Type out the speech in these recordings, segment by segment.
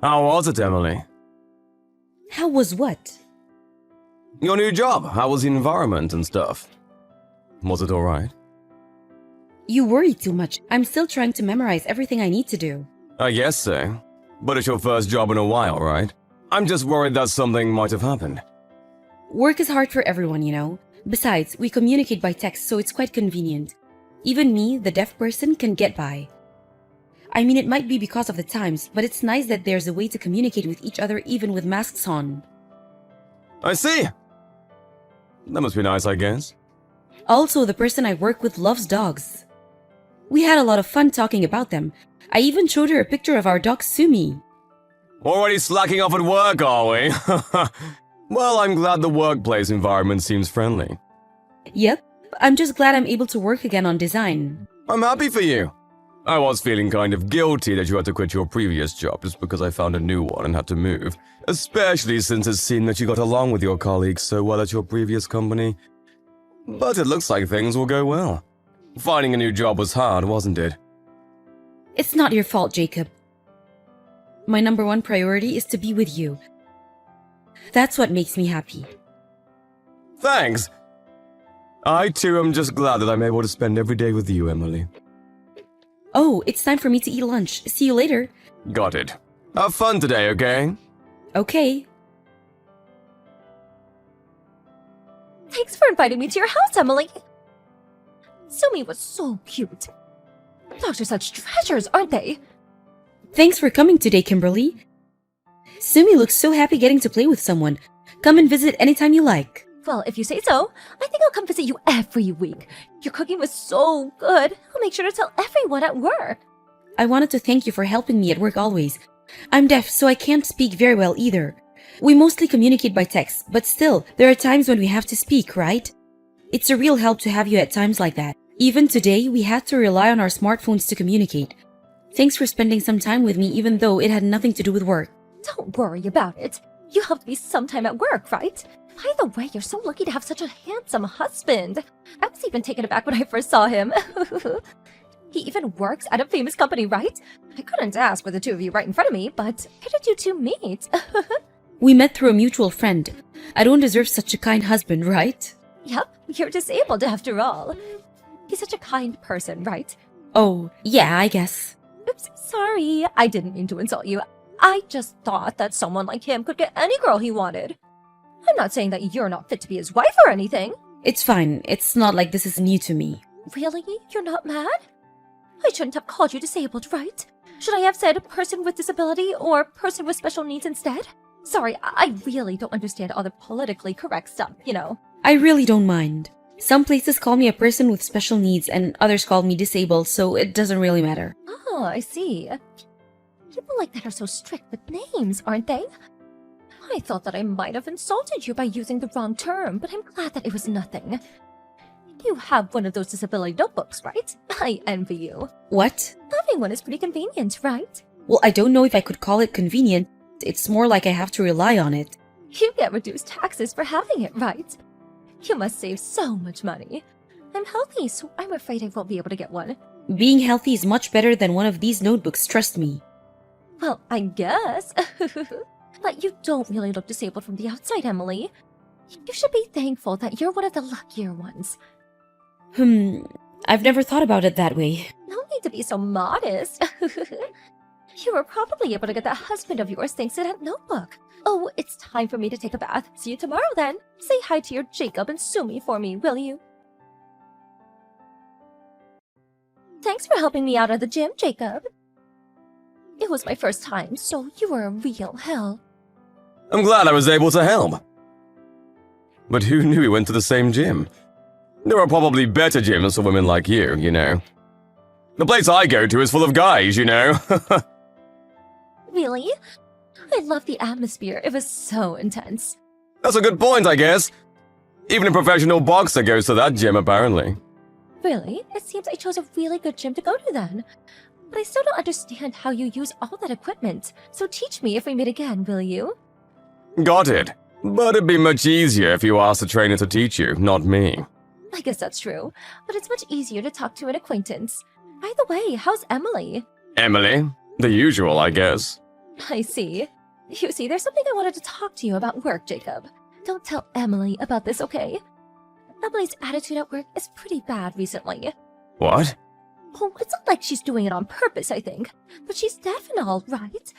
How was it, Emily? How was what? Your new job, how was the environment and stuff? Was it alright? You worry too much. I'm still trying to memorize everything I need to do. I guess so. But it's your first job in a while, right? I'm just worried that something might have happened. Work is hard for everyone, you know. Besides, we communicate by text, so it's quite convenient. Even me, the deaf person, can get by. I mean, it might be because of the times, but it's nice that there's a way to communicate with each other even with masks on. I see! That must be nice, I guess. Also, the person I work with loves dogs. We had a lot of fun talking about them. I even showed her a picture of our dog Sumi. Already slacking off at work, are we? Well, I'm glad the workplace environment seems friendly. Yep, I'm just glad I'm able to work again on design. I'm happy for you. I was feeling kind of guilty that you had to quit your previous job just because I found a new one and had to move. Especially since it seemed that you got along with your colleagues so well at your previous company. But it looks like things will go well. Finding a new job was hard, wasn't it? It's not your fault, Jacob. My number one priority is to be with you. That's what makes me happy. Thanks! I too am just glad that I'm able to spend every day with you, Emily. Oh, it's time for me to eat lunch. See you later. Got it. Have fun today, okay? Okay. Thanks for inviting me to your house, Emily. Sumi was so cute. Dogs are such treasures, aren't they? Thanks for coming today, Kimberly. Sumi looks so happy getting to play with someone. Come and visit anytime you like. Well, if you say so, I think I'll come visit you every week. Your cooking was so good. I'll make sure to tell everyone at work. I wanted to thank you for helping me at work always. I'm deaf, so I can't speak very well either. We mostly communicate by text, but still, there are times when we have to speak, right? It's a real help to have you at times like that. Even today, we had to rely on our smartphones to communicate. Thanks for spending some time with me even though it had nothing to do with work. Don't worry about it. You helped me sometime at work, right? By the way, you're so lucky to have such a handsome husband. I was even taken aback when I first saw him. He even works at a famous company, right? I couldn't ask with the two of you right in front of me, but how did you two meet? We met through a mutual friend. I don't deserve such a kind husband, right? Yep, you're disabled after all. He's such a kind person, right? Oh, yeah, I guess. Oops, sorry. I didn't mean to insult you. I just thought that someone like him could get any girl he wanted. I'm not saying that you're not fit to be his wife or anything. It's fine. It's not like this is new to me. Really? You're not mad? I shouldn't have called you disabled, right? Should I have said person with disability or person with special needs instead? Sorry, I really don't understand all the politically correct stuff, you know. I really don't mind. Some places call me a person with special needs and others call me disabled, so it doesn't really matter. Oh, I see. People like that are so strict with names, aren't they? I thought that I might have insulted you by using the wrong term, but I'm glad that it was nothing. You have one of those disability notebooks, right? I envy you. What? Having one is pretty convenient, right? Well, I don't know if I could call it convenient. It's more like I have to rely on it. You get reduced taxes for having it, right? You must save so much money. I'm healthy, so I'm afraid I won't be able to get one. Being healthy is much better than one of these notebooks, trust me. Well, I guess. But you don't really look disabled from the outside, Emily. You should be thankful that you're one of the luckier ones. I've never thought about it that way. No need to be so modest. You were probably able to get that husband of yours thanks to that notebook. Oh, it's time for me to take a bath. See you tomorrow then. Say hi to your Jacob and Sumi for me, will you? Thanks for helping me out at the gym, Jacob. It was my first time, so you were a real help. I'm glad I was able to help. But who knew we went to the same gym? There are probably better gyms for women like you know. The place I go to is full of guys, you know. Really? I love the atmosphere. It was so intense. That's a good point, I guess. Even a professional boxer goes to that gym, apparently. Really? It seems I chose a really good gym to go to then. But I still don't understand how you use all that equipment. So teach me if we meet again, will you? Got it. But it'd be much easier if you asked a trainer to teach you, not me. I guess that's true. But it's much easier to talk to an acquaintance. By the way, how's Emily? Emily? The usual, I guess. I see. You see, there's something I wanted to talk to you about work, Jacob. Don't tell Emily about this, okay? Emily's attitude at work is pretty bad recently. What? Oh, it's not like she's doing it on purpose, I think. But she's deaf and all, right?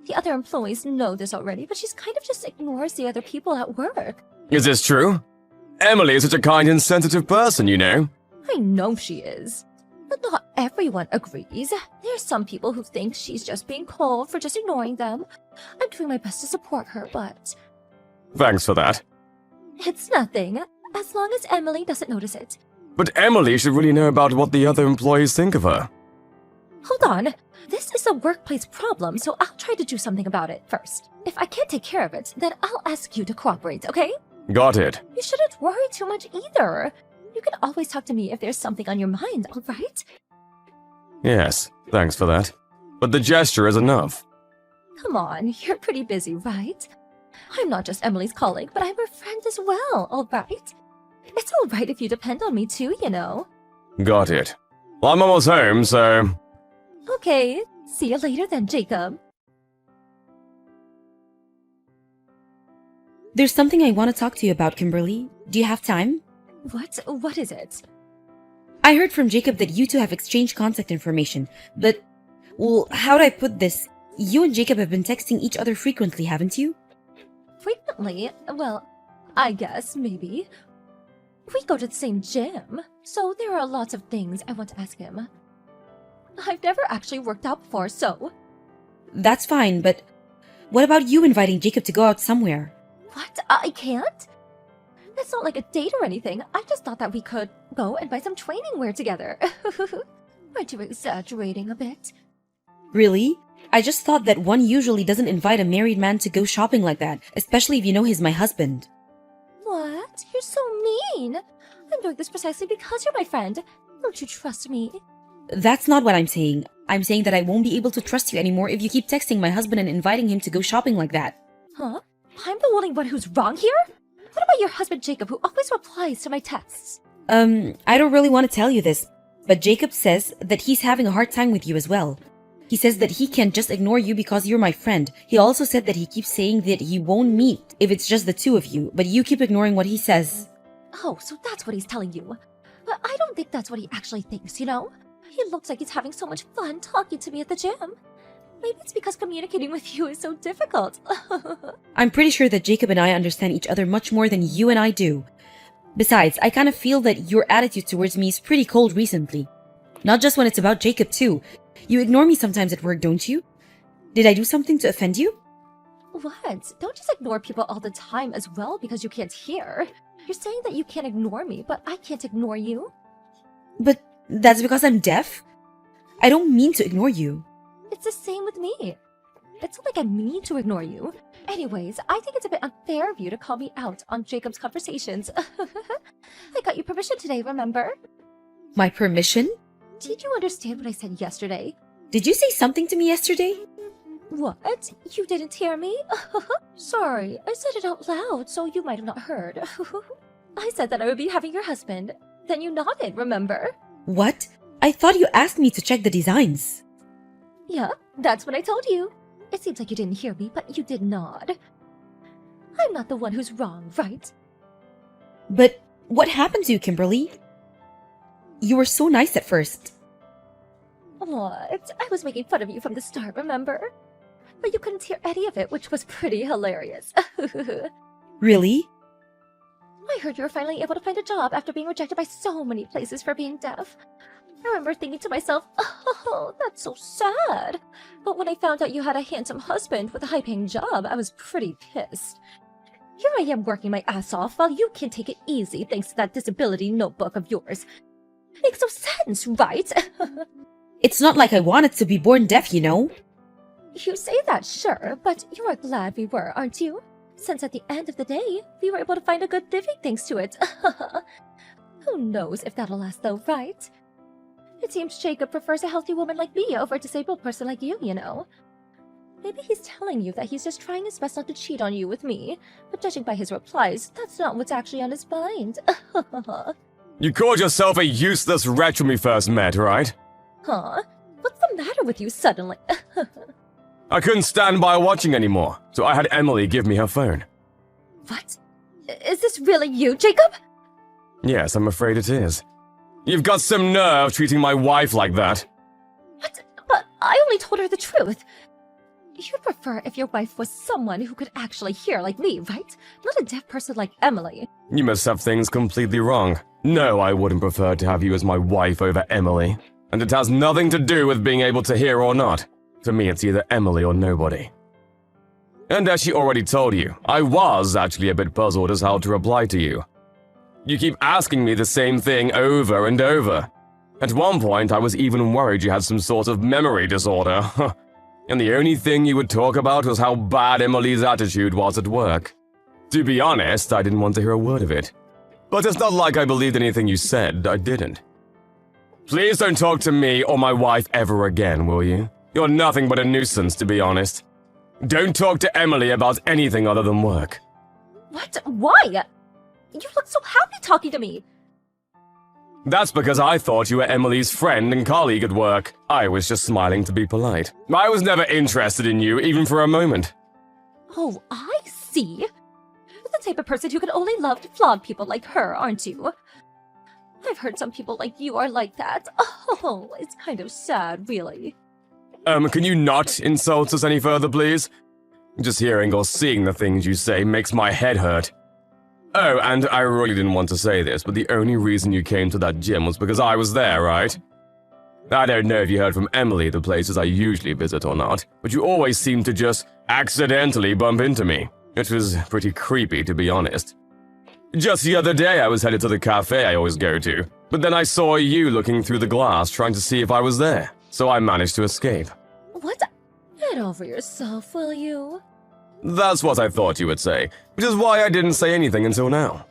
The other employees know this already, but she's kind of just ignores the other people at work. Is this true? Emily is such a kind and sensitive person, you know. I know she is. But not everyone agrees. There's some people who think she's just being cold for just ignoring them. I'm doing my best to support her, but Thanks for that. it's nothing. As long as Emily doesn't notice it. But Emily should really know about what the other employees think of her. Hold on. This is a workplace problem, so I'll try to do something about it first. If I can't take care of it, then I'll ask you to cooperate, okay? Got it. You shouldn't worry too much either. You can always talk to me if there's something on your mind, alright? Yes, thanks for that. But the gesture is enough. Come on, you're pretty busy, right? I'm not just Emily's colleague, but I'm her friend as well, alright? It's alright if you depend on me too, you know. Got it. Well, I'm almost home, so... Okay, see you later then, Jacob. There's something I want to talk to you about, Kimberly. Do you have time? What is it? I heard from Jacob that you two have exchanged contact information, but, well, how do I put this? You and Jacob have been texting each other frequently, haven't you? Frequently? Well, I guess, maybe. We go to the same gym, so there are lots of things I want to ask him. I've never actually worked out before, so... That's fine, but what about you inviting Jacob to go out somewhere? What? I can't? That's not like a date or anything. I just thought that we could go and buy some training wear together. Aren't you exaggerating a bit? Really? I just thought that one usually doesn't invite a married man to go shopping like that, especially if you know he's my husband. What? You're so mean. I'm doing this precisely because you're my friend. Don't you trust me? That's not what I'm saying. I'm saying that I won't be able to trust you anymore if you keep texting my husband and inviting him to go shopping like that. Huh? I'm the only one who's wrong here? What about your husband Jacob, who always replies to my texts? I don't really want to tell you this, but Jacob says that he's having a hard time with you as well. He says that he can't just ignore you because you're my friend. He also said that he keeps saying that he won't meet if it's just the two of you, but you keep ignoring what he says. Oh, so that's what he's telling you. But I don't think that's what he actually thinks, you know? He looks like he's having so much fun talking to me at the gym. Maybe it's because communicating with you is so difficult. I'm pretty sure that Jacob and I understand each other much more than you and I do. Besides, I kind of feel that your attitude towards me is pretty cold recently. Not just when it's about Jacob too. You ignore me sometimes at work, don't you? Did I do something to offend you? What? Don't just ignore people all the time as well because you can't hear. You're saying that you can't ignore me, but I can't ignore you? But that's because I'm deaf? I don't mean to ignore you. It's the same with me. It's not like I mean to ignore you. Anyways, I think it's a bit unfair of you to call me out on Jacob's conversations. I got your permission today, remember? My permission? Did you understand what I said yesterday? Did you say something to me yesterday? What? You didn't hear me? Sorry, I said it out loud, so you might have not heard. I said that I would be having your husband. Then you nodded, remember? What? I thought you asked me to check the designs. Yeah, that's what I told you. It seems like you didn't hear me, but you did nod. I'm not the one who's wrong, right? But what happened to you, Kimberly? You were so nice at first. What? I was making fun of you from the start, remember? But you couldn't hear any of it, which was pretty hilarious. Really? I heard you were finally able to find a job after being rejected by so many places for being deaf. I remember thinking to myself, oh, that's so sad. But when I found out you had a handsome husband with a high-paying job, I was pretty pissed. Here I am working my ass off while you can take it easy thanks to that disability notebook of yours. Makes no sense, right? It's not like I wanted to be born deaf, you know? You say that, sure, but you are glad we were, aren't you? Since at the end of the day, we were able to find a good living thanks to it. Who knows if that'll last though, right? It seems Jacob prefers a healthy woman like me over a disabled person like you know. Maybe he's telling you that he's just trying his best not to cheat on you with me, but judging by his replies, that's not what's actually on his mind. You called yourself a useless wretch when we first met, right? Huh? What's the matter with you suddenly? I couldn't stand by watching anymore, so I had Emily give me her phone. What? Is this really you, Jacob? Yes, I'm afraid it is. You've got some nerve treating my wife like that. What? But I only told her the truth. You'd prefer if your wife was someone who could actually hear like me, right? Not a deaf person like Emily. You must have things completely wrong. No, I wouldn't prefer to have you as my wife over Emily. And it has nothing to do with being able to hear or not. To me, it's either Emily or nobody. And as she already told you, I was actually a bit puzzled as how to reply to you. You keep asking me the same thing over and over. At one point, I was even worried you had some sort of memory disorder. And the only thing you would talk about was how bad Emily's attitude was at work. To be honest, I didn't want to hear a word of it. But it's not like I believed anything you said, I didn't. Please don't talk to me or my wife ever again, will you? You're nothing but a nuisance, to be honest. Don't talk to Emily about anything other than work. What? Why? You look so happy talking to me. That's because I thought you were Emily's friend and colleague at work. I was just smiling to be polite. I was never interested in you, even for a moment. Oh, I see. You're the type of person who can only love to flog people like her, aren't you? I've heard some people like you are like that. Oh, it's kind of sad, really. Can you not insult us any further, please? Just hearing or seeing the things you say makes my head hurt. Oh, and I really didn't want to say this, but the only reason you came to that gym was because I was there, right? I don't know if you heard from Emily the places I usually visit or not, but you always seem to just accidentally bump into me. It was pretty creepy, to be honest. Just the other day I was headed to the cafe I always go to, but then I saw you looking through the glass trying to see if I was there, so I managed to escape. What? Get over yourself, will you? That's what I thought you would say, which is why I didn't say anything until now.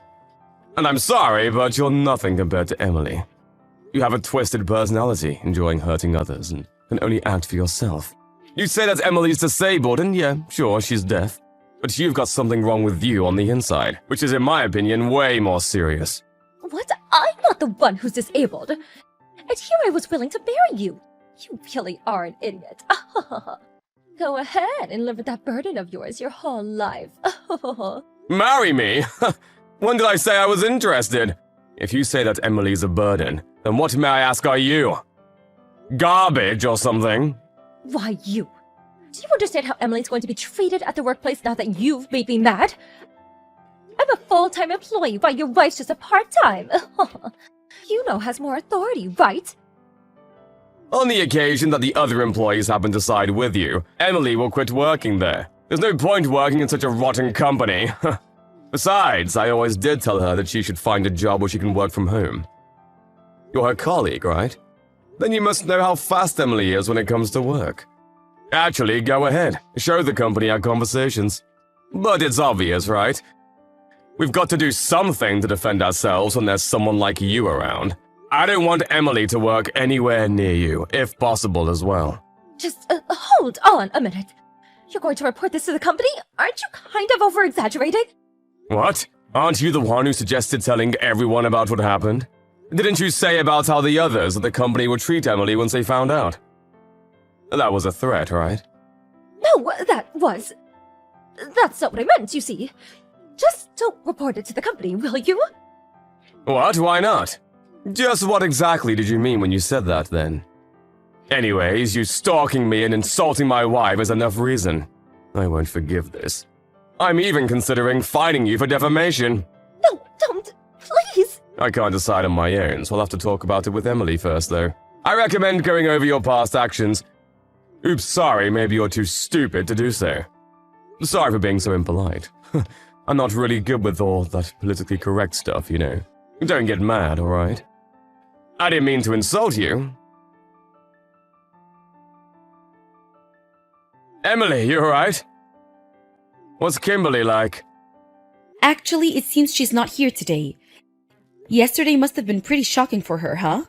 And I'm sorry, but you're nothing compared to Emily. You have a twisted personality, enjoying hurting others, and can only act for yourself. You say that Emily's disabled, and yeah, sure, she's deaf. But you've got something wrong with you on the inside, which is, in my opinion, way more serious. What? I'm not the one who's disabled. And here I was willing to marry you. You really are an idiot. Go ahead and live with that burden of yours your whole life. Marry me? When did I say I was interested? If you say that Emily's a burden, then what, may I ask, are you? Garbage or something? Why you? Do you understand how Emily's going to be treated at the workplace now that you've made me mad? I'm a full-time employee while your wife's just a part-time. Yuno has more authority, right? On the occasion that the other employees happen to side with you, Emily will quit working there. There's no point working in such a rotten company. Besides, I always did tell her that she should find a job where she can work from home. You're her colleague, right? Then you must know how fast Emily is when it comes to work. Actually, go ahead. Show the company our conversations. But it's obvious, right? We've got to do something to defend ourselves when there's someone like you around. I don't want Emily to work anywhere near you, if possible as well. Just hold on a minute. You're going to report this to the company? Aren't you kind of over-exaggerating? What? Aren't you the one who suggested telling everyone about what happened? Didn't you say about how the others at the company would treat Emily once they found out? That was a threat, right? No, that's not what I meant, you see. Just don't report it to the company, will you? What? Why not? Just what exactly did you mean when you said that, then? Anyways, you stalking me and insulting my wife is enough reason. I won't forgive this. I'm even considering fining you for defamation. No, don't. Please. I can't decide on my own, so I'll have to talk about it with Emily first, though. I recommend going over your past actions. Oops, sorry, maybe you're too stupid to do so. Sorry for being so impolite. I'm not really good with all that politically correct stuff, you know. Don't get mad, alright? I didn't mean to insult you. Emily, you alright? What's Kimberly like? Actually, it seems she's not here today. Yesterday must have been pretty shocking for her, huh?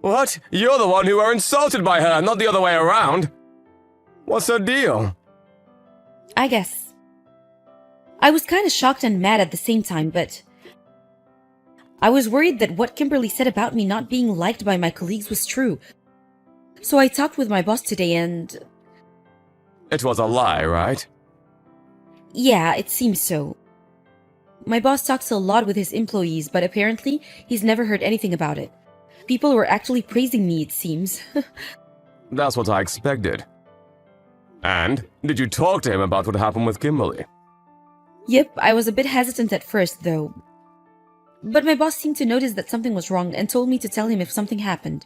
What? You're the one who were insulted by her, not the other way around. What's her deal? I guess. I was kind of shocked and mad at the same time, but I was worried that what Kimberly said about me not being liked by my colleagues was true. So I talked with my boss today and It was a lie, right? Yeah, it seems so. My boss talks a lot with his employees, but apparently he's never heard anything about it. People were actually praising me, it seems. That's what I expected. And did you talk to him about what happened with Kimberly? Yep, I was a bit hesitant at first, though. But my boss seemed to notice that something was wrong and told me to tell him if something happened.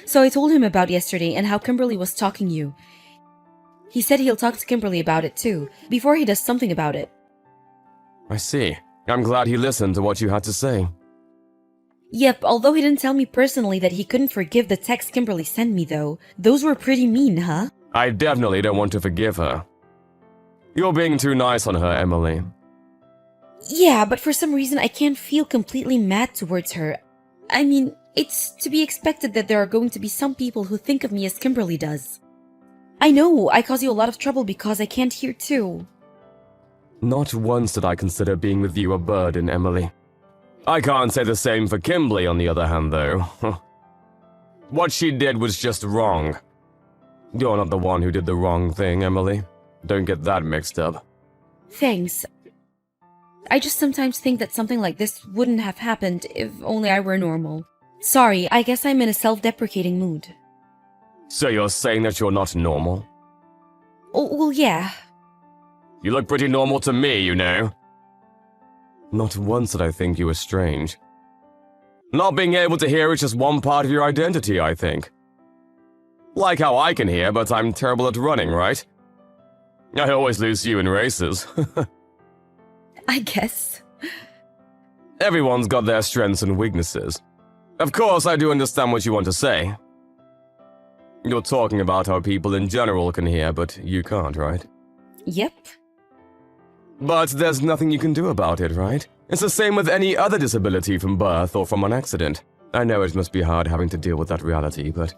So I told him about yesterday and how Kimberly was stalking you. He said he'll talk to Kimberly about it too, before he does something about it. I see. I'm glad he listened to what you had to say. Yep, although he didn't tell me personally that he couldn't forgive the text Kimberly sent me though. Those were pretty mean, huh? I definitely don't want to forgive her. You're being too nice on her, Emily. Yeah, but for some reason I can't feel completely mad towards her. I mean, it's to be expected that there are going to be some people who think of me as Kimberly does. I know, I cause you a lot of trouble because I can't hear too. Not once did I consider being with you a burden, Emily. I can't say the same for Kimberly, on the other hand, though. What she did was just wrong. You're not the one who did the wrong thing, Emily. Don't get that mixed up. Thanks. I just sometimes think that something like this wouldn't have happened if only I were normal. Sorry, I guess I'm in a self-deprecating mood. So you're saying that you're not normal? Oh, well, yeah. You look pretty normal to me, you know. Not once did I think you were strange. Not being able to hear is just one part of your identity, I think. Like how I can hear, but I'm terrible at running, right? I always lose you in races. I guess. Everyone's got their strengths and weaknesses. Of course, I do understand what you want to say. You're talking about how people in general can hear, but you can't, right? Yep. But there's nothing you can do about it, right? It's the same with any other disability from birth or from an accident. I know it must be hard having to deal with that reality, but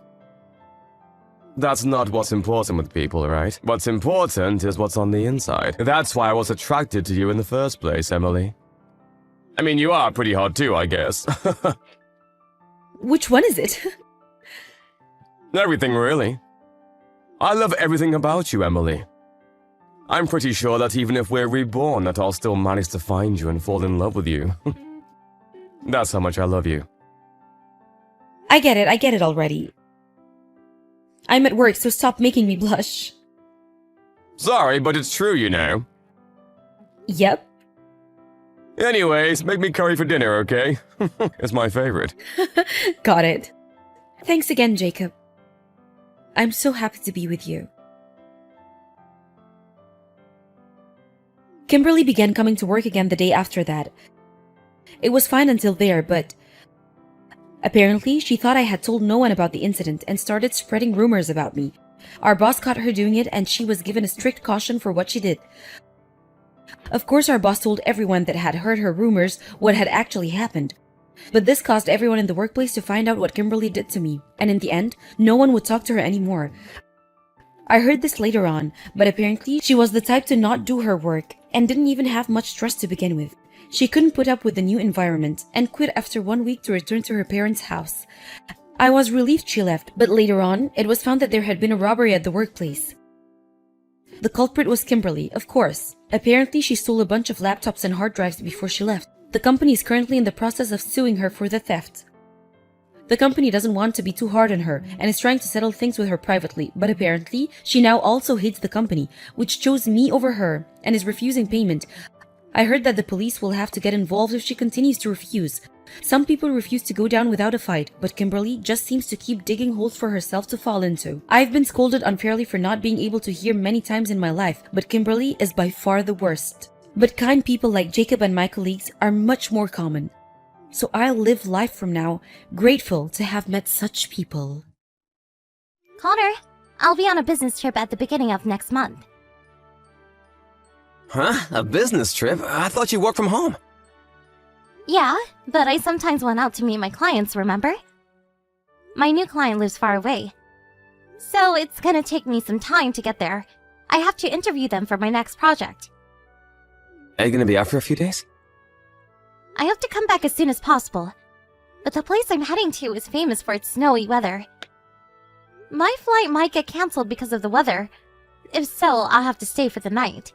that's not what's important with people, right? What's important is what's on the inside. That's why I was attracted to you in the first place, Emily. I mean, you are pretty hot too, I guess. Which one is it? Everything, really. I love everything about you, Emily. I'm pretty sure that even if we're reborn, that I'll still manage to find you and fall in love with you. That's how much I love you. I get it already. I'm at work, so stop making me blush. Sorry, but it's true, you know. Yep. Anyways, make me curry for dinner, okay? It's my favorite. Got it. Thanks again, Jacob. I'm so happy to be with you. Kimberly began coming to work again the day after that. It was fine until there, but apparently she thought I had told no one about the incident and started spreading rumors about me. Our boss caught her doing it and she was given a strict caution for what she did. Of course, our boss told everyone that had heard her rumors what had actually happened. But this caused everyone in the workplace to find out what Kimberly did to me, and in the end, no one would talk to her anymore. I heard this later on, but apparently she was the type to not do her work and didn't even have much trust to begin with. She couldn't put up with the new environment and quit after 1 week to return to her parents' house. I was relieved she left, but later on, it was found that there had been a robbery at the workplace. The culprit was Kimberly, of course. Apparently, she stole a bunch of laptops and hard drives before she left. The company is currently in the process of suing her for the theft. The company doesn't want to be too hard on her and is trying to settle things with her privately, but apparently, she now also hates the company, which chose me over her and is refusing payment. I heard that the police will have to get involved if she continues to refuse. Some people refuse to go down without a fight, but Kimberly just seems to keep digging holes for herself to fall into. I've been scolded unfairly for not being able to hear many times in my life, but Kimberly is by far the worst. But kind people like Jacob and my colleagues are much more common. So I'll live life from now, grateful to have met such people. Connor, I'll be on a business trip at the beginning of next month. Huh? A business trip? I thought you worked from home. Yeah, but I sometimes went out to meet my clients, remember? My new client lives far away. So it's gonna take me some time to get there. I have to interview them for my next project. Are you gonna be out for a few days? I hope to come back as soon as possible. But the place I'm heading to is famous for its snowy weather. My flight might get cancelled because of the weather, If so, I'll have to stay for the night.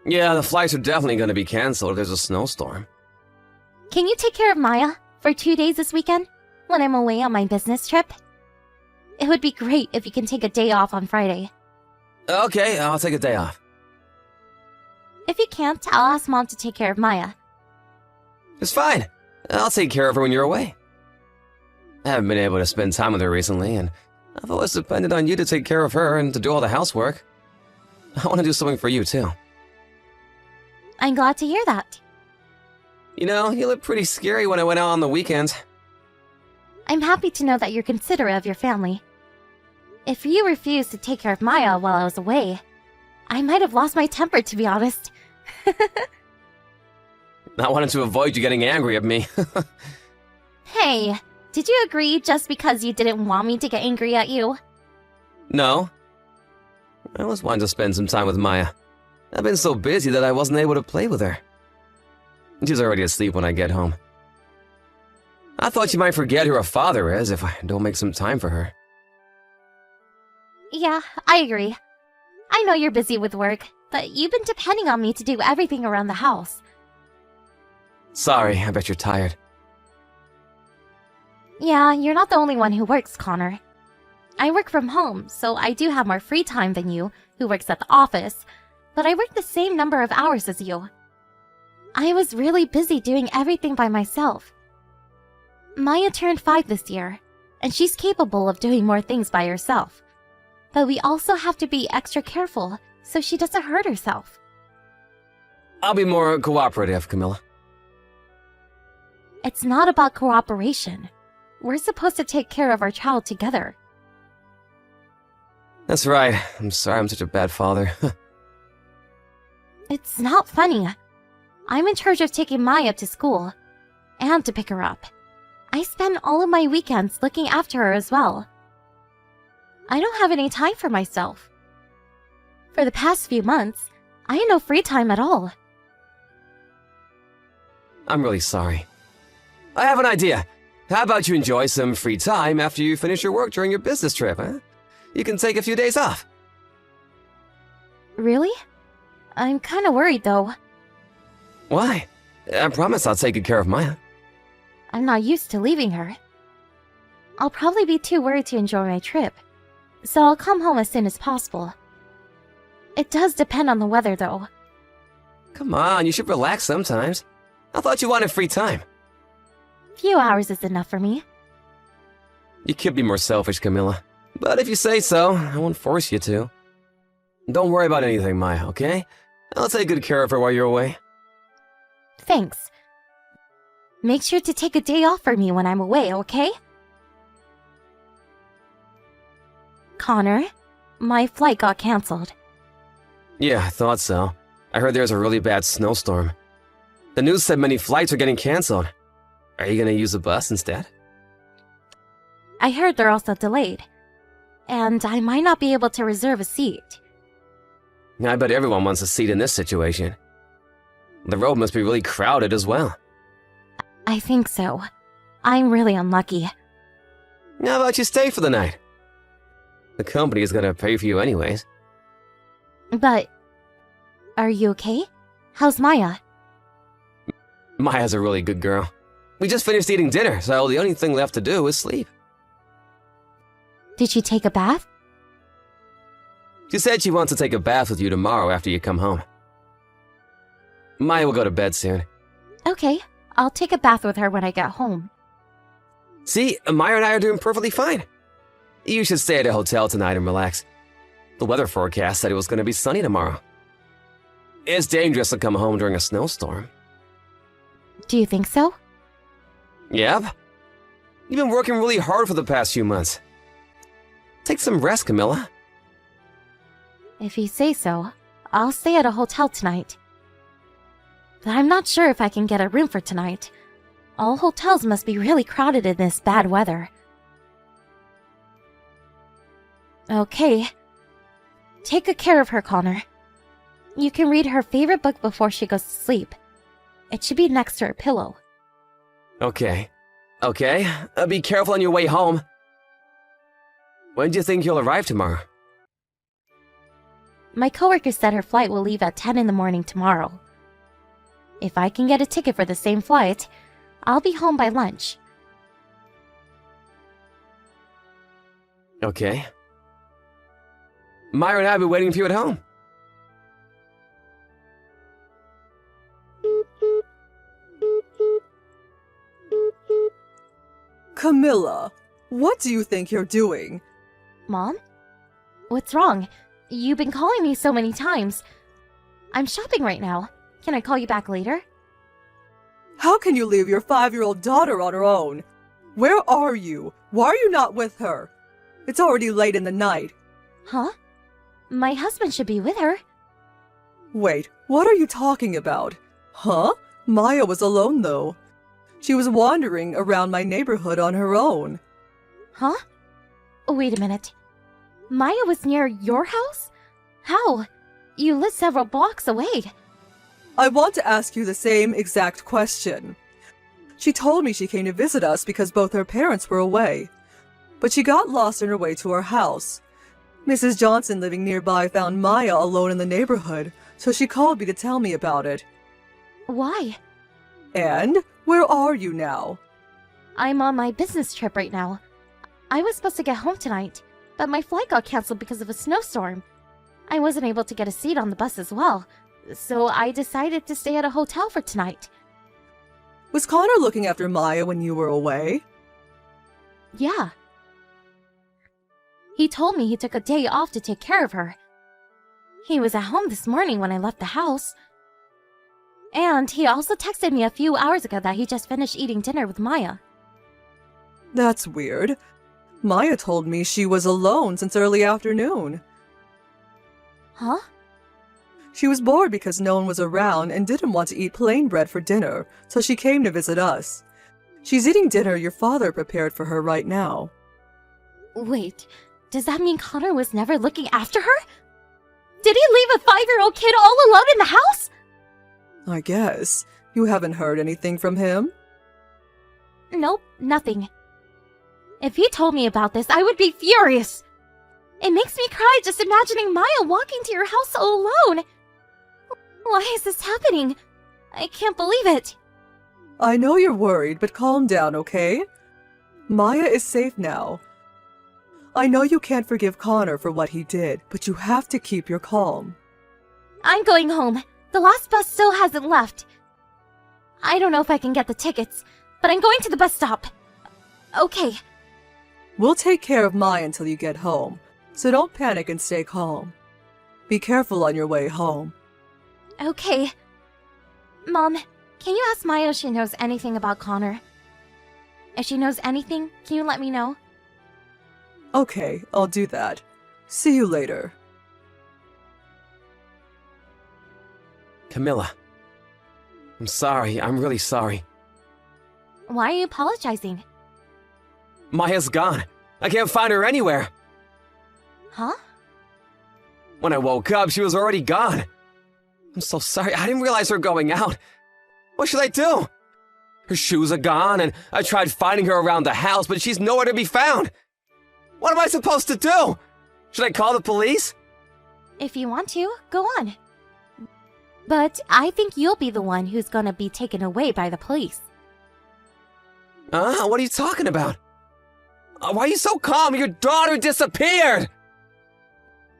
Yeah, the flights are definitely gonna be canceled if there's a snowstorm. Can you take care of Maya for 2 days this weekend when I'm away on my business trip? It would be great if you can take a day off on Friday. Okay, I'll take a day off. If you can't, I'll ask Mom to take care of Maya. It's fine. I'll take care of her when you're away. I haven't been able to spend time with her recently, and I've always depended on you to take care of her and to do all the housework. I want to do something for you, too. I'm glad to hear that. You know, you look pretty scary when I went out on the weekends. I'm happy to know that you're considerate of your family. If you refused to take care of Maya while I was away, I might have lost my temper, to be honest. I wanted to avoid you getting angry at me. Hey, did you agree just because you didn't want me to get angry at you? No. I always wanted to spend some time with Maya. I've been so busy that I wasn't able to play with her. She's already asleep when I get home. I thought you might forget who her father is if I don't make some time for her. Yeah, I agree. I know you're busy with work, but you've been depending on me to do everything around the house. Sorry, I bet you're tired. Yeah, you're not the only one who works, Connor. I work from home, so I do have more free time than you, who works at the office, but I work the same number of hours as you. I was really busy doing everything by myself. Maya turned 5 this year, and she's capable of doing more things by herself. But we also have to be extra careful so she doesn't hurt herself. I'll be more cooperative, Camilla. It's not about cooperation. We're supposed to take care of our child together. That's right. I'm sorry I'm such a bad father. It's not funny. I'm in charge of taking Maya to school, and to pick her up. I spend all of my weekends looking after her as well. I don't have any time for myself. For the past few months, I had no free time at all. I'm really sorry. I have an idea. How about you enjoy some free time after you finish your work during your business trip, huh? You can take a few days off. Really? I'm kinda worried though. Why? I promise I'll take good care of Maya. I'm not used to leaving her. I'll probably be too worried to enjoy my trip, so I'll come home as soon as possible. It does depend on the weather though. Come on, you should relax sometimes. I thought you wanted free time. Few hours is enough for me. You could be more selfish, Camilla. But if you say so, I won't force you to. Don't worry about anything, Maya, okay? I'll take good care of her while you're away. Thanks. Make sure to take a day off for me when I'm away, okay? Connor, my flight got cancelled. Yeah, I thought so. I heard there's a really bad snowstorm. The news said many flights are getting canceled. Are you gonna use a bus instead? I heard they're also delayed, and I might not be able to reserve a seat. I bet everyone wants a seat in this situation. The road must be really crowded as well. I think so. I'm really unlucky. How about you stay for the night? The company is gonna pay for you anyways. But... are you okay? How's Maya? Maya's a really good girl. We just finished eating dinner, so the only thing left to do is sleep. Did she take a bath? She said she wants to take a bath with you tomorrow after you come home. Maya will go to bed soon. Okay, I'll take a bath with her when I get home. See, Maya and I are doing perfectly fine. You should stay at a hotel tonight and relax. The weather forecast said it was going to be sunny tomorrow. It's dangerous to come home during a snowstorm. Do you think so? Yep. You've been working really hard for the past few months. Take some rest, Camilla. If you say so, I'll stay at a hotel tonight. But I'm not sure if I can get a room for tonight. All hotels must be really crowded in this bad weather. Okay. Take good care of her, Connor. You can read her favorite book before she goes to sleep. It should be next to her pillow. Okay. Okay. Be careful on your way home. When do you think you'll arrive tomorrow? My coworker said her flight will leave at 10 in the morning tomorrow. If I can get a ticket for the same flight, I'll be home by lunch. Okay. Myra and I will be waiting for you at home. Camilla, what do you think you're doing? Mom? What's wrong? You've been calling me so many times. I'm shopping right now. Can I call you back later? How can you leave your 5-year-old daughter on her own? Where are you? Why are you not with her? It's already late in the night. Huh? My husband should be with her. Wait, what are you talking about? Huh? Maya was alone though. She was wandering around my neighborhood on her own. Huh? Wait a minute. Maya was near your house? How? You live several blocks away. I want to ask you the same exact question. She told me she came to visit us because both her parents were away. But she got lost on her way to our house. Mrs. Johnson living nearby found Maya alone in the neighborhood, so she called me to tell me about it. Why? And where are you now? I'm on my business trip right now. I was supposed to get home tonight, but my flight got canceled because of a snowstorm. I wasn't able to get a seat on the bus as well, so I decided to stay at a hotel for tonight. Was Connor looking after Maya when you were away? Yeah. He told me he took a day off to take care of her. He was at home this morning when I left the house. And he also texted me a few hours ago that he just finished eating dinner with Maya. That's weird. Maya told me she was alone since early afternoon. Huh? She was bored because no one was around and didn't want to eat plain bread for dinner, so she came to visit us. She's eating dinner your father prepared for her right now. Wait, does that mean Connor was never looking after her? Did he leave a 5-year-old kid all alone in the house? I guess. You haven't heard anything from him? Nope, nothing. If he told me about this, I would be furious. It makes me cry just imagining Maya walking to your house all alone. Why is this happening? I can't believe it. I know you're worried, but calm down, okay? Maya is safe now. I know you can't forgive Connor for what he did, but you have to keep your calm. I'm going home. The last bus still hasn't left. I don't know if I can get the tickets, but I'm going to the bus stop. Okay. We'll take care of Maya until you get home, so don't panic and stay calm. Be careful on your way home. Okay. Mom, can you ask Maya if she knows anything about Connor? If she knows anything, can you let me know? Okay, I'll do that. See you later. Camilla. I'm sorry. I'm really sorry. Why are you apologizing? Maya's gone. I can't find her anywhere. Huh? When I woke up, she was already gone. I'm so sorry. I didn't realize her going out. What should I do? Her shoes are gone, and I tried finding her around the house, but she's nowhere to be found. What am I supposed to do? Should I call the police? If you want to, go on. But I think you'll be the one who's gonna be taken away by the police. What are you talking about? Why are you so calm? Your daughter disappeared!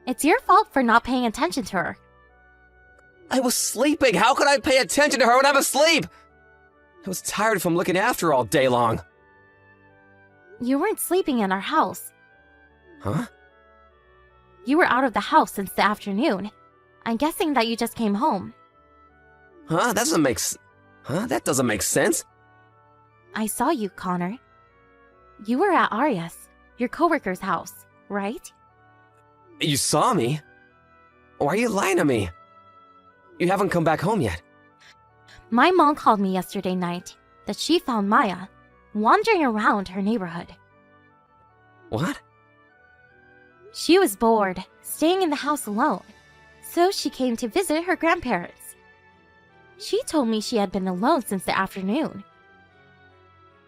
It's your fault for not paying attention to her. I was sleeping. How could I pay attention to her when I'm asleep? I was tired from looking after her all day long. You weren't sleeping in our house. Huh? You were out of the house since the afternoon. I'm guessing that you just came home. Huh? That doesn't make sense. I saw you, Connor. You were at Arias, your coworker's house, right? You saw me? Why are you lying to me? You haven't come back home yet. My mom called me yesterday night that she found Maya wandering around her neighborhood. What? She was bored, staying in the house alone, so she came to visit her grandparents. She told me she had been alone since the afternoon.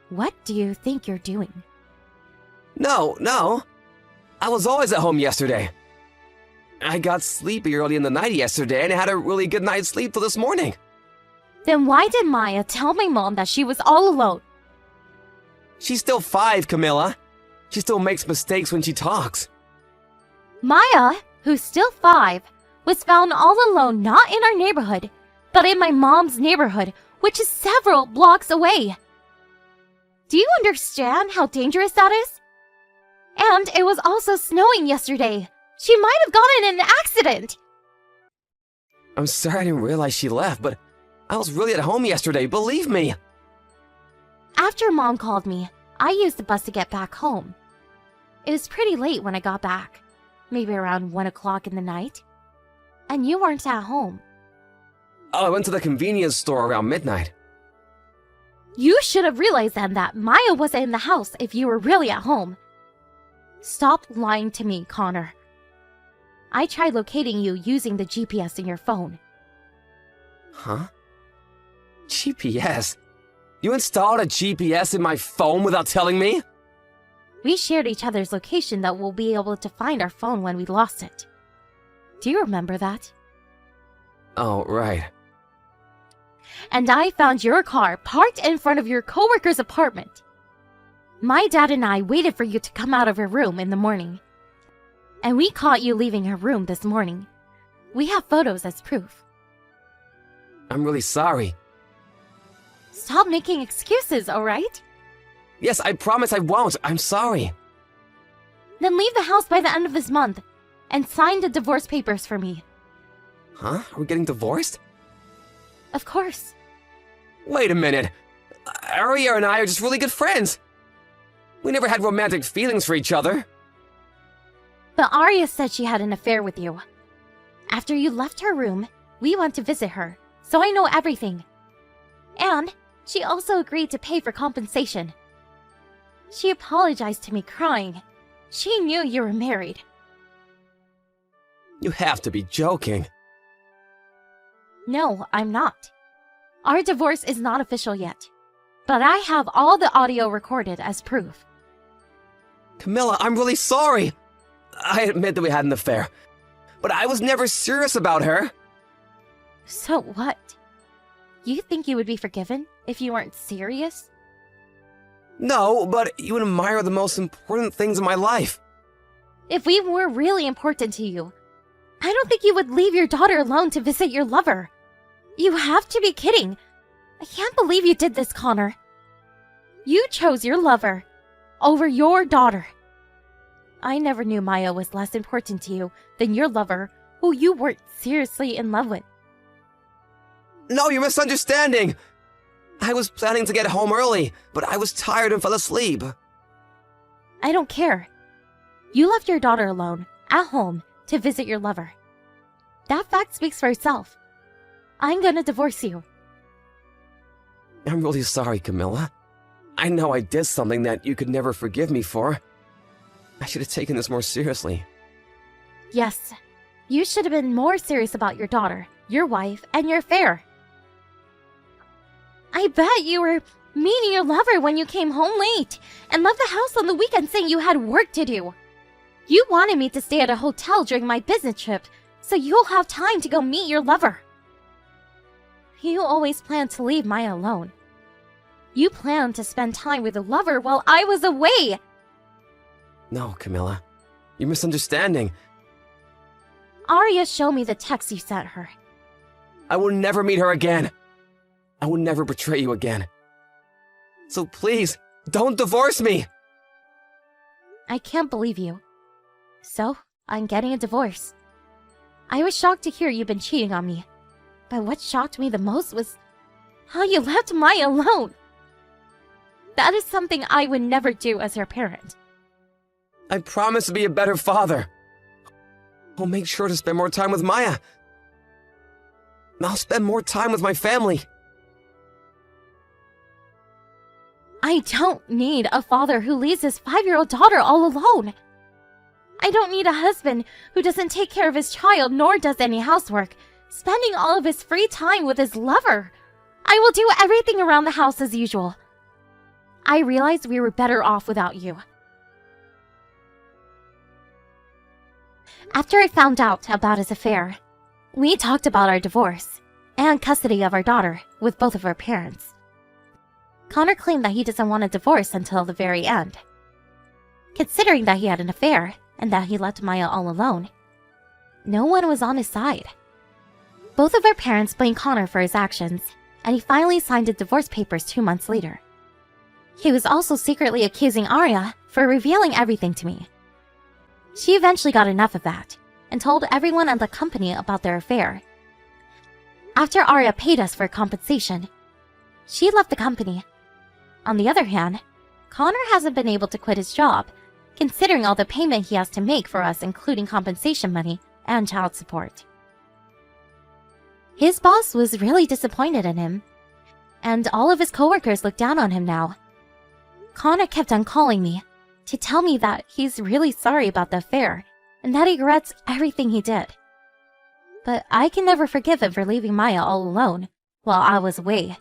What do you think you're doing? No. I was always at home yesterday. I got sleepy early in the night yesterday and I had a really good night's sleep till this morning. Then why did Maya tell my mom that she was all alone? She's still 5, Camilla. She still makes mistakes when she talks. Maya, who's still 5, was found all alone not in our neighborhood, but in my mom's neighborhood, which is several blocks away. Do you understand how dangerous that is? And it was also snowing yesterday. She might have gotten in an accident. I'm sorry I didn't realize she left, but I was really at home yesterday, believe me. After Mom called me, I used the bus to get back home. It was pretty late when I got back, maybe around 1 o'clock in the night. And you weren't at home. Oh, I went to the convenience store around midnight. You should have realized then that Maya wasn't in the house if you were really at home. Stop lying to me, Connor. I tried locating you using the GPS in your phone. Huh? GPS? You installed a GPS in my phone without telling me? We shared each other's location that we'll be able to find our phone when we lost it. Do you remember that? Oh, right. And I found your car parked in front of your coworker's apartment. My dad and I waited for you to come out of her room in the morning. And we caught you leaving her room this morning. We have photos as proof. I'm really sorry. Stop making excuses, alright? Yes, I promise I won't. I'm sorry. Then leave the house by the end of this month and sign the divorce papers for me. Huh? Are we getting divorced? Of course. Wait a minute. Arya and I are just really good friends. We never had romantic feelings for each other. But Arya said she had an affair with you. After you left her room, we went to visit her, so I know everything. And she also agreed to pay for compensation. She apologized to me crying. She knew you were married. You have to be joking. No, I'm not. Our divorce is not official yet, but I have all the audio recorded as proof. Camilla, I'm really sorry. I admit that we had an affair, but I was never serious about her. So what? You think you would be forgiven if you weren't serious? No, but you admire the most important things in my life. If we were really important to you, I don't think you would leave your daughter alone to visit your lover. You have to be kidding. I can't believe you did this, Connor. You chose your lover over your daughter. I never knew Maya was less important to you than your lover, who you weren't seriously in love with. No, you're misunderstanding. I was planning to get home early, but I was tired and fell asleep. I don't care. You left your daughter alone, at home, to visit your lover. That fact speaks for itself. I'm gonna divorce you. I'm really sorry, Camilla. I know I did something that you could never forgive me for. I should have taken this more seriously. Yes, you should have been more serious about your daughter, your wife, and your affair. I bet you were meeting your lover when you came home late and left the house on the weekend saying you had work to do. You wanted me to stay at a hotel during my business trip so you'll have time to go meet your lover. You always planned to leave Maya alone. You planned to spend time with a lover while I was away. No, Camilla. You're misunderstanding. Arya showed me the text you sent her. I will never meet her again. I will never betray you again. So please, don't divorce me! I can't believe you. So, I'm getting a divorce. I was shocked to hear you've been cheating on me. But what shocked me the most was how you left Maya alone. That is something I would never do as her parent. I promise to be a better father. I'll make sure to spend more time with Maya. I'll spend more time with my family. I don't need a father who leaves his 5-year-old daughter all alone. I don't need a husband who doesn't take care of his child nor does any housework, spending all of his free time with his lover. I will do everything around the house as usual. I realized we were better off without you. After I found out about his affair, we talked about our divorce and custody of our daughter with both of our parents. Connor claimed that he doesn't want a divorce until the very end. Considering that he had an affair and that he left Maya all alone, no one was on his side. Both of our parents blamed Connor for his actions, and he finally signed the divorce papers 2 months later. He was also secretly accusing Arya for revealing everything to me. She eventually got enough of that and told everyone at the company about their affair. After Arya paid us for compensation, she left the company. On the other hand, Connor hasn't been able to quit his job, considering all the payment he has to make for us, including compensation money and child support. His boss was really disappointed in him, and all of his coworkers look down on him now. Connor kept on calling me to tell me that he's really sorry about the affair and that he regrets everything he did. But I can never forgive him for leaving Maya all alone while I was away.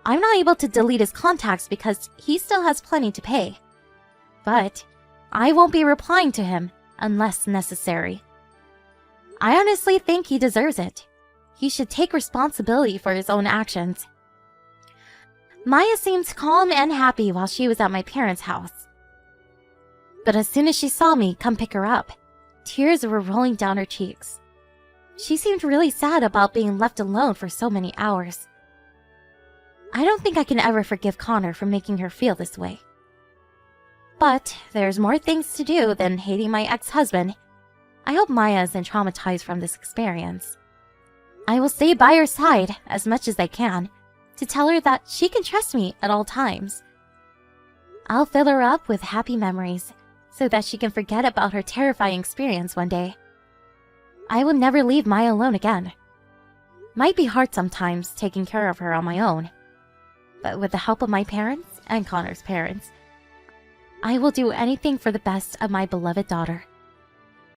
I'm not able to delete his contacts because he still has plenty to pay. But I won't be replying to him unless necessary. I honestly think he deserves it. He should take responsibility for his own actions. Maya seemed calm and happy while she was at my parents' house. But as soon as she saw me come pick her up, tears were rolling down her cheeks. She seemed really sad about being left alone for so many hours. I don't think I can ever forgive Connor for making her feel this way. But there's more things to do than hating my ex-husband. I hope Maya isn't traumatized from this experience. I will stay by her side as much as I can to tell her that she can trust me at all times. I'll fill her up with happy memories so that she can forget about her terrifying experience one day. I will never leave Maya alone again. Might be hard sometimes taking care of her on my own, but with the help of my parents and Connor's parents, I will do anything for the best of my beloved daughter.